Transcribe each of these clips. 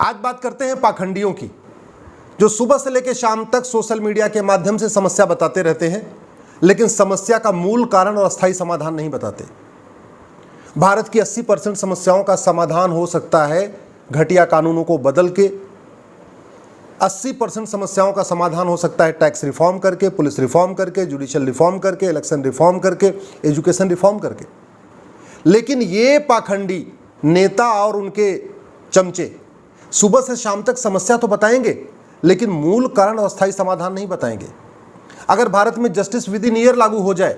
आज बात करते हैं पाखंडियों की, जो सुबह से लेकर शाम तक सोशल मीडिया के माध्यम से समस्या बताते रहते हैं, लेकिन समस्या का मूल कारण और अस्थायी समाधान नहीं बताते। भारत की 80% समस्याओं का समाधान हो सकता है घटिया कानूनों को बदल के। 80% समस्याओं का समाधान हो सकता है टैक्स रिफॉर्म करके, पुलिस रिफॉर्म करके, जुडिशियल रिफॉर्म करके, इलेक्शन रिफॉर्म करके, एजुकेशन रिफॉर्म करके। लेकिन ये पाखंडी नेता और उनके चमचे सुबह से शाम तक समस्या तो बताएंगे, लेकिन मूल कारण और अस्थायी समाधान नहीं बताएंगे। अगर भारत में जस्टिस विद इन ईयर लागू हो जाए,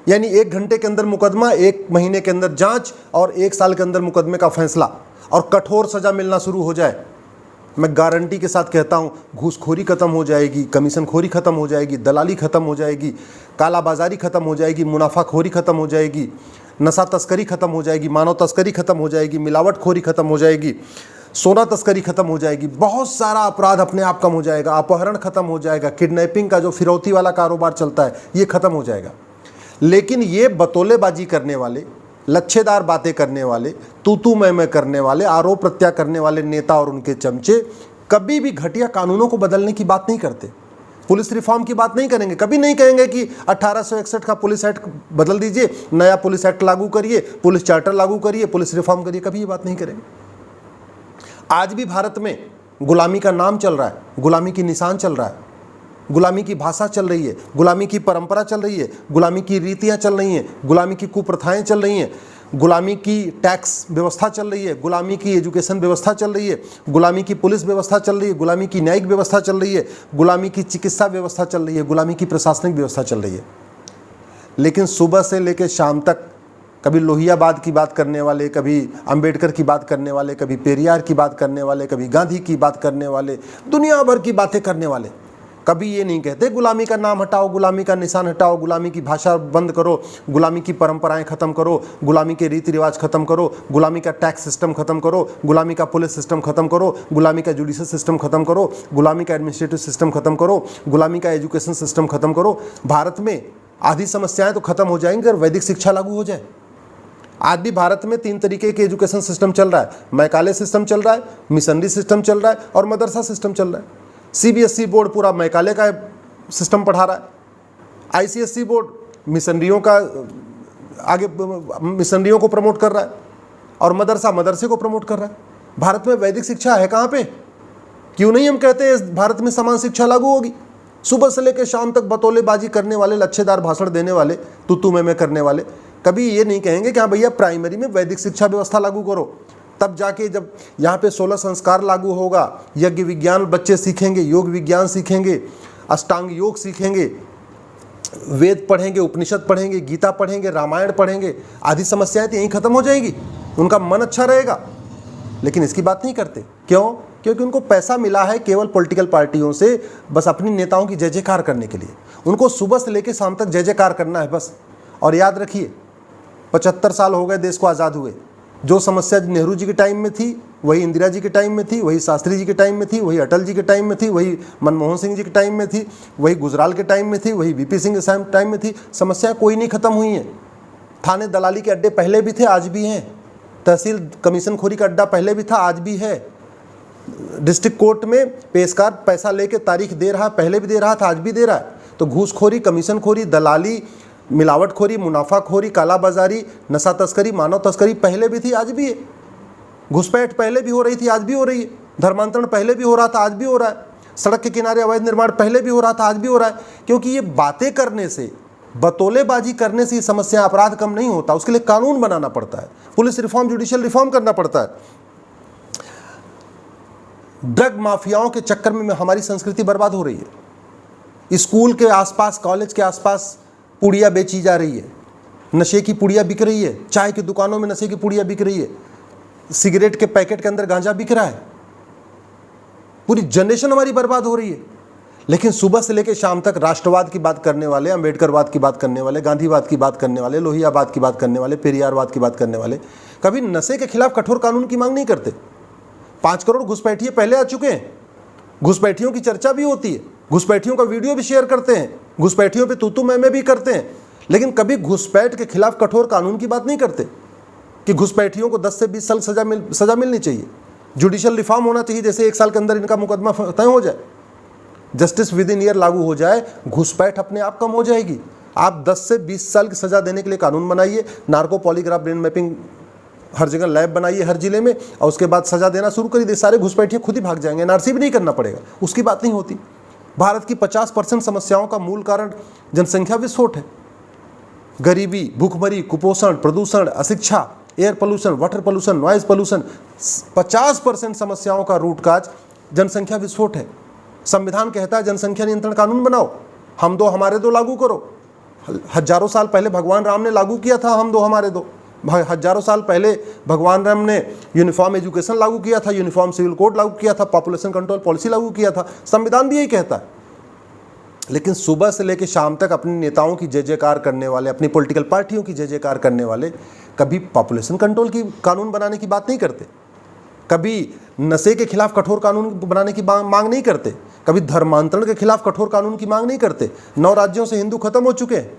यानी 1 घंटे के अंदर मुकदमा, 1 महीने के अंदर जांच और 1 साल के अंदर मुकदमे का फैसला और कठोर सजा मिलना शुरू हो जाए, मैं गारंटी के साथ कहता हूं घूसखोरी खत्म हो जाएगी, कमीशनखोरी खत्म हो जाएगी, दलाली खत्म हो जाएगी, कालाबाजारी खत्म हो जाएगी, मुनाफाखोरी खत्म हो जाएगी, नशा तस्करी खत्म हो जाएगी, मानव तस्करी खत्म हो जाएगी, मिलावटखोरी खत्म हो जाएगी, सोना तस्करी खत्म हो जाएगी, बहुत सारा अपराध अपने आप कम हो जाएगा, अपहरण खत्म हो जाएगा, किडनैपिंग का जो फिरौती वाला कारोबार चलता है ये खत्म हो जाएगा। लेकिन ये बतौलेबाजी करने वाले, लच्छेदार बातें करने वाले, तू मैं करने वाले, आरोप प्रत्यारोप करने वाले नेता और उनके चमचे कभी भी घटिया कानूनों को बदलने की बात नहीं करते। पुलिस रिफॉर्म की बात नहीं करेंगे, कभी नहीं कहेंगे कि 1861 का पुलिस एक्ट बदल दीजिए, नया पुलिस एक्ट लागू करिए, पुलिस चार्टर लागू करिए, पुलिस रिफॉर्म करिए, कभी ये बात नहीं करेंगे। आज भी भारत में गुलामी का नाम चल रहा है, गुलामी की निशान चल रहा है, गुलामी की भाषा चल रही है, गुलामी की परंपरा चल रही है, गुलामी की रीतियां चल रही हैं, गुलामी की कुप्रथाएं चल रही हैं, गुलामी की टैक्स व्यवस्था चल रही है, गुलामी की एजुकेशन व्यवस्था चल रही है, गुलामी की पुलिस व्यवस्था चल रही है, गुलामी की न्यायिक व्यवस्था चल रही है, गुलामी की चिकित्सा व्यवस्था चल रही है, गुलामी की प्रशासनिक व्यवस्था चल रही है। लेकिन सुबह से लेकर शाम तक कभी लोहियाबाद की बात करने वाले, कभी अंबेडकर की बात करने वाले, कभी पेरियार की बात करने वाले, कभी गांधी की बात करने वाले, दुनिया भर की बातें करने वाले, कभी ये नहीं कहते गुलामी का नाम हटाओ, गुलामी का निशान हटाओ, गुलामी की भाषा बंद करो, गुलामी की परंपराएं खत्म करो, गुलामी के रीति रिवाज खत्म करो, गुलामी का टैक्स सिस्टम खत्म करो, गुलामी का पुलिस सिस्टम खत्म करो, गुलामी का जुडिशियल सिस्टम खत्म करो, गुलामी का एडमिनिस्ट्रेटिव सिस्टम खत्म करो, गुलामी का एजुकेशन सिस्टम खत्म करो। भारत में आधी समस्याएं तो खत्म हो जाएंगी अगर वैदिक शिक्षा लागू हो जाए। आज भी भारत में 3 तरीके के एजुकेशन सिस्टम चल रहा है, मैकाले सिस्टम चल रहा है, मिशनरी सिस्टम चल रहा है और मदरसा सिस्टम चल रहा है। CBSE बोर्ड पूरा मैकाले का सिस्टम पढ़ा रहा है, ICSE बोर्ड मिशनरियों का आगे मिशनरियों को प्रमोट कर रहा है और मदरसा मदरसे को प्रमोट कर रहा है। भारत में वैदिक शिक्षा है कहाँ पे? क्यों नहीं हम कहते हैं भारत में समान शिक्षा लागू होगी? सुबह से लेकर शाम तक बतौलेबाजी करने वाले, लच्छेदार भाषण देने वाले, तू मैं करने वाले कभी ये नहीं कहेंगे कि हाँ भैया प्राइमरी में वैदिक शिक्षा व्यवस्था लागू करो, तब जाके जब यहाँ पे 16 संस्कार लागू होगा, यज्ञ विज्ञान बच्चे सीखेंगे, योग विज्ञान सीखेंगे, अष्टांग योग सीखेंगे, वेद पढ़ेंगे, उपनिषद पढ़ेंगे, गीता पढ़ेंगे, रामायण पढ़ेंगे, आधी समस्याएं तो यहीं खत्म हो जाएंगी, उनका मन अच्छा रहेगा। लेकिन इसकी बात नहीं करते, क्यों? क्योंकि उनको पैसा मिला है केवल पॉलिटिकल पार्टियों से, बस अपनी नेताओं की जय जयकार करने के लिए। उनको सुबह से लेकर शाम तक जय जयकार करना है बस। और याद रखिए 75 साल हो गए देश को आज़ाद हुए, जो समस्या नेहरू जी के टाइम में थी वही इंदिरा जी के टाइम में थी, वही शास्त्री जी के टाइम में थी, वही अटल जी के टाइम में थी, वही मनमोहन सिंह जी के टाइम में थी, वही गुजराल के टाइम में थी, वही VP सिंह के टाइम में थी। समस्या कोई नहीं खत्म हुई है। थाने दलाली के अड्डे पहले भी थे, आज भी हैं। तहसील कमीशनखोरी का अड्डा पहले भी था, आज भी है। डिस्ट्रिक्ट कोर्ट में पेशकार पैसा लेके तारीख दे रहा, पहले भी दे रहा था, आज भी दे रहा है। तो घूसखोरी, कमीशनखोरी, दलाली, मिलावटखोरी, मुनाफाखोरी, कालाबाजारी, नशा तस्करी, मानव तस्करी पहले भी थी, आज भी है। घुसपैठ पहले भी हो रही थी, आज भी हो रही है। धर्मांतरण पहले भी हो रहा था, आज भी हो रहा है। सड़क के किनारे अवैध निर्माण पहले भी हो रहा था, आज भी हो रहा है। क्योंकि ये बातें करने से, बतौलेबाजी करने से समस्या, अपराध कम नहीं होता, उसके लिए कानून बनाना पड़ता है, पुलिस रिफॉर्म, जुडिशियल रिफॉर्म करना पड़ता है। ड्रग माफियाओं के चक्कर में हमारी संस्कृति बर्बाद हो रही है। स्कूल के आसपास, कॉलेज के आसपास पुड़िया बेची जा रही है, नशे की पुड़िया बिक रही है, चाय की दुकानों में नशे की पुड़िया बिक रही है, सिगरेट के पैकेट के अंदर गांजा बिक रहा है। पूरी जनरेशन हमारी बर्बाद हो रही है। लेकिन सुबह से लेकर शाम तक राष्ट्रवाद की बात करने वाले, अंबेडकरवाद की बात करने वाले, गांधीवाद की बात करने वाले, लोहियाबाद की बात करने वाले, पेरियारवाद की बात करने वाले कभी नशे के खिलाफ कठोर कानून की मांग नहीं करते। 5 करोड़ घुसपैठिए पहले आ चुके हैं, घुसपैठियों की चर्चा भी होती है, घुसपैठियों का वीडियो भी शेयर करते हैं, घुसपैठियों पे तू मैं भी करते हैं, लेकिन कभी घुसपैठ के खिलाफ कठोर कानून की बात नहीं करते कि घुसपैठियों को 10 से 20 साल सजा मिलनी चाहिए। जुडिशियल रिफॉर्म होना चाहिए, जैसे 1 साल के अंदर इनका मुकदमा तय हो जाए, जस्टिस विद इन ईयर लागू हो जाए, घुसपैठ अपने आप कम हो जाएगी। आप 10 से 20 साल की सज़ा देने के लिए कानून बनाइए, नार्को पॉलीग्राफ ब्रेन मैपिंग हर जगह लैब बनाइए हर जिले में, और उसके बाद सज़ा देना शुरू कर दीजिए, सारे घुसपैठिए खुद ही भाग जाएंगे, एनआरसी भी नहीं करना पड़ेगा, उसकी बात नहीं होती। भारत की 50% समस्याओं का मूल कारण जनसंख्या विस्फोट है। गरीबी, भूखमरी, कुपोषण, प्रदूषण, अशिक्षा, air pollution, water pollution, noise pollution, 50% समस्याओं का रूट काज जनसंख्या विस्फोट है। संविधान कहता है जनसंख्या नियंत्रण कानून बनाओ, हम दो हमारे दो लागू करो। हजारों साल पहले भगवान राम ने लागू किया था हम दो हमारे दो। हजारों साल पहले भगवान राम ने यूनिफॉर्म एजुकेशन लागू किया था, यूनिफॉर्म सिविल कोड लागू किया था, पॉपुलेशन कंट्रोल पॉलिसी लागू किया था, संविधान भी यही कहता है। लेकिन सुबह से लेकर शाम तक अपने नेताओं की जय जयकार करने वाले, अपनी पॉलिटिकल पार्टियों की जय जयकार करने वाले कभी पॉपुलेशन कंट्रोल की कानून बनाने की बात नहीं करते, कभी नशे के खिलाफ कठोर कानून बनाने की मांग नहीं करते, कभी धर्मांतरण के खिलाफ कठोर कानून की मांग नहीं करते। 9 राज्यों से हिंदू खत्म हो चुके हैं,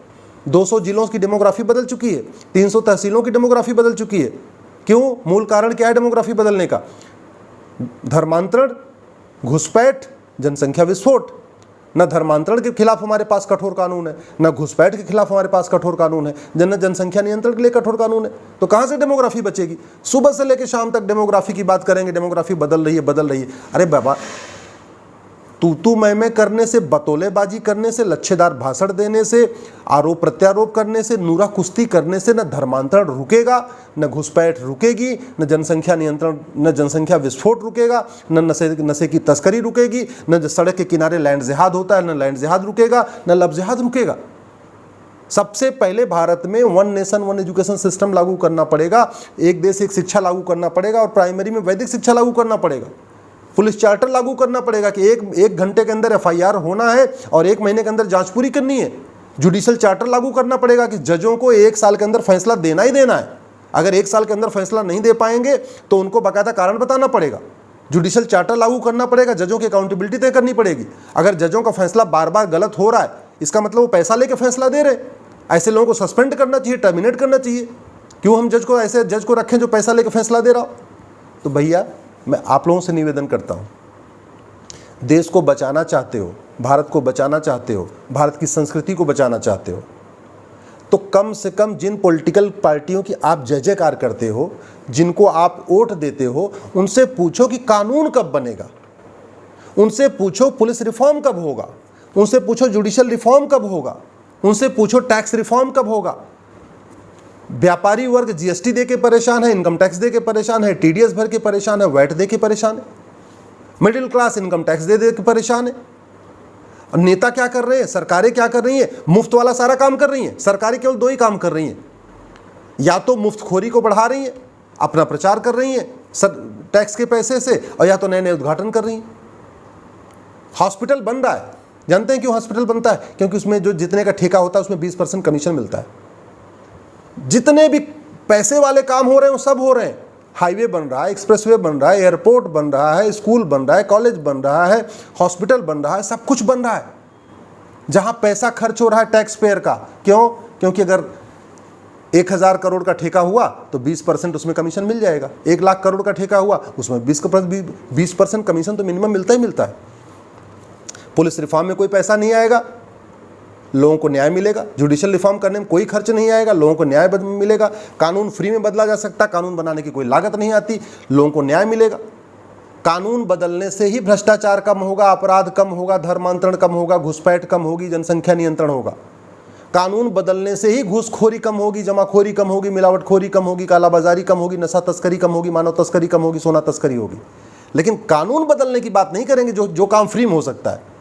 200 जिलों की डेमोग्राफी बदल चुकी है, 300 तहसीलों की डेमोग्राफी बदल चुकी है। क्यों? मूल कारण क्या है डेमोग्राफी बदलने का? धर्मांतरण, घुसपैठ, जनसंख्या विस्फोट। न धर्मांतरण के खिलाफ हमारे पास कठोर कानून है, न घुसपैठ के खिलाफ हमारे पास कठोर कानून है, न जनसंख्या नियंत्रण के लिए कठोर कानून है। तो कहाँ से डेमोग्राफी बचेगी? सुबह से लेकर शाम तक डेमोग्राफी की बात करेंगे, डेमोग्राफी बदल रही है, बदल रही है। अरे बाबा, तू मैं करने से, बतौलेबाजी करने से, लच्छेदार भाषण देने से, आरोप प्रत्यारोप करने से, नूरा कुश्ती करने से न धर्मांतरण रुकेगा, न घुसपैठ रुकेगी, न जनसंख्या नियंत्रण, न जनसंख्या विस्फोट रुकेगा, न नशे की तस्करी रुकेगी, न सड़क के किनारे लैंड जिहाद होता है, न लैंड जिहाद रुकेगा, न लब जिहाद रुकेगा। सबसे पहले भारत में 1 नेशन 1 एजुकेशन सिस्टम लागू करना पड़ेगा, एक देश एक शिक्षा लागू करना पड़ेगा, और प्राइमरी में वैदिक शिक्षा लागू करना पड़ेगा। पुलिस चार्टर लागू करना पड़ेगा कि एक घंटे के अंदर एफआईआर होना है और 1 महीने के अंदर जांच पूरी करनी है। जुडिशियल चार्टर लागू करना पड़ेगा कि जजों को 1 साल के अंदर फैसला देना ही देना है। अगर 1 साल के अंदर फैसला नहीं दे पाएंगे तो उनको बाकायदा कारण बताना पड़ेगा। जुडिशियल चार्टर लागू करना पड़ेगा, जजों की अकाउंटेबिलिटी तय करनी पड़ेगी। अगर जजों का फैसला बार बार गलत हो रहा है, इसका मतलब वो पैसा लेके फैसला दे रहे, ऐसे लोगों को सस्पेंड करना चाहिए, टर्मिनेट करना चाहिए। क्यों हम ऐसे जज को रखें जो पैसा लेके फैसला दे रहा हो? तो भैया, मैं आप लोगों से निवेदन करता हूं, देश को बचाना चाहते हो, भारत को बचाना चाहते हो, भारत की संस्कृति को बचाना चाहते हो, तो कम से कम जिन पॉलिटिकल पार्टियों की आप जय जयकार करते हो, जिनको आप वोट देते हो, उनसे पूछो कि कानून कब बनेगा, उनसे पूछो पुलिस रिफॉर्म कब होगा, उनसे पूछो जुडिशियल रिफॉर्म कब होगा, उनसे पूछो टैक्स रिफॉर्म कब होगा। व्यापारी वर्ग जीएसटी दे के परेशान है, इनकम टैक्स दे के परेशान है, टीडीएस भर के परेशान है, वैट दे के परेशान है, मिडिल क्लास इनकम टैक्स दे के परेशान है। और नेता क्या कर रहे हैं, सरकारें क्या कर रही हैं? मुफ्त वाला सारा काम कर रही हैं। सरकारें केवल 2 ही काम कर रही हैं, या तो मुफ्तखोरी को बढ़ा रही हैं, अपना प्रचार कर रही हैं टैक्स के पैसे से, और या तो नए नए उद्घाटन कर रही हैं। हॉस्पिटल बन रहा है, जानते हैं क्यों हॉस्पिटल बनता है? क्योंकि उसमें जो जितने का ठेका होता है उसमें 20% कमीशन मिलता है। जितने भी पैसे वाले काम हो रहे हैं वो सब हो रहे हैं। हाईवे बन रहा है, एक्सप्रेसवे बन रहा है, एयरपोर्ट बन रहा है, स्कूल बन रहा है, कॉलेज बन रहा है, हॉस्पिटल बन रहा है, सब कुछ बन रहा है। जहां पैसा खर्च हो रहा है टैक्स पेयर का, क्यों? क्योंकि अगर 1000 करोड़ का ठेका हुआ तो 20% उसमें कमीशन मिल जाएगा। 1 लाख करोड़ का ठेका हुआ उसमें 20% कमीशन तो मिनिमम मिलता ही मिलता है। पुलिस रिफॉर्म में कोई पैसा नहीं आएगा, लोगों को न्याय मिलेगा। जुडिशियल रिफॉर्म करने में कोई खर्च नहीं आएगा, लोगों को न्याय मिलेगा। कानून फ्री में बदला जा सकता है, कानून बनाने की कोई लागत नहीं आती, लोगों को न्याय मिलेगा। कानून बदलने से ही भ्रष्टाचार कम होगा, अपराध कम होगा, धर्मांतरण कम होगा, घुसपैठ कम होगी, जनसंख्या नियंत्रण होगा। कानून बदलने से ही घूसखोरी कम होगी, जमाखोरी कम होगी, मिलावटखोरी कम होगी, कालाबाजारी कम होगी, नशा तस्करी कम होगी, मानव तस्करी कम होगी, सोना तस्करी होगी। लेकिन कानून बदलने की बात नहीं करेंगे जो काम फ्री में हो सकता है।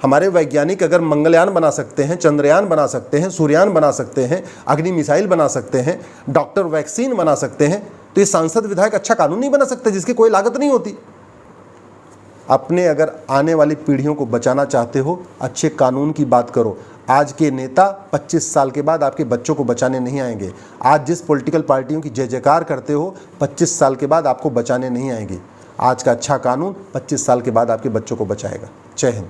हमारे वैज्ञानिक अगर मंगलयान बना सकते हैं, चंद्रयान बना सकते हैं, सूर्ययान बना सकते हैं, अग्नि मिसाइल बना सकते हैं, डॉक्टर वैक्सीन बना सकते हैं, तो ये सांसद विधायक अच्छा कानून नहीं बना सकते जिसकी कोई लागत नहीं होती। अपने अगर आने वाली पीढ़ियों को बचाना चाहते हो, अच्छे कानून की बात करो। आज के नेता 25 साल के बाद आपके बच्चों को बचाने नहीं आएंगे। आज जिस पॉलिटिकल पार्टियों की जय जयकार करते हो, 25 साल के बाद आपको बचाने नहीं आएंगे। आज का अच्छा कानून 25 साल के बाद आपके बच्चों को बचाएगा। जय हिंद।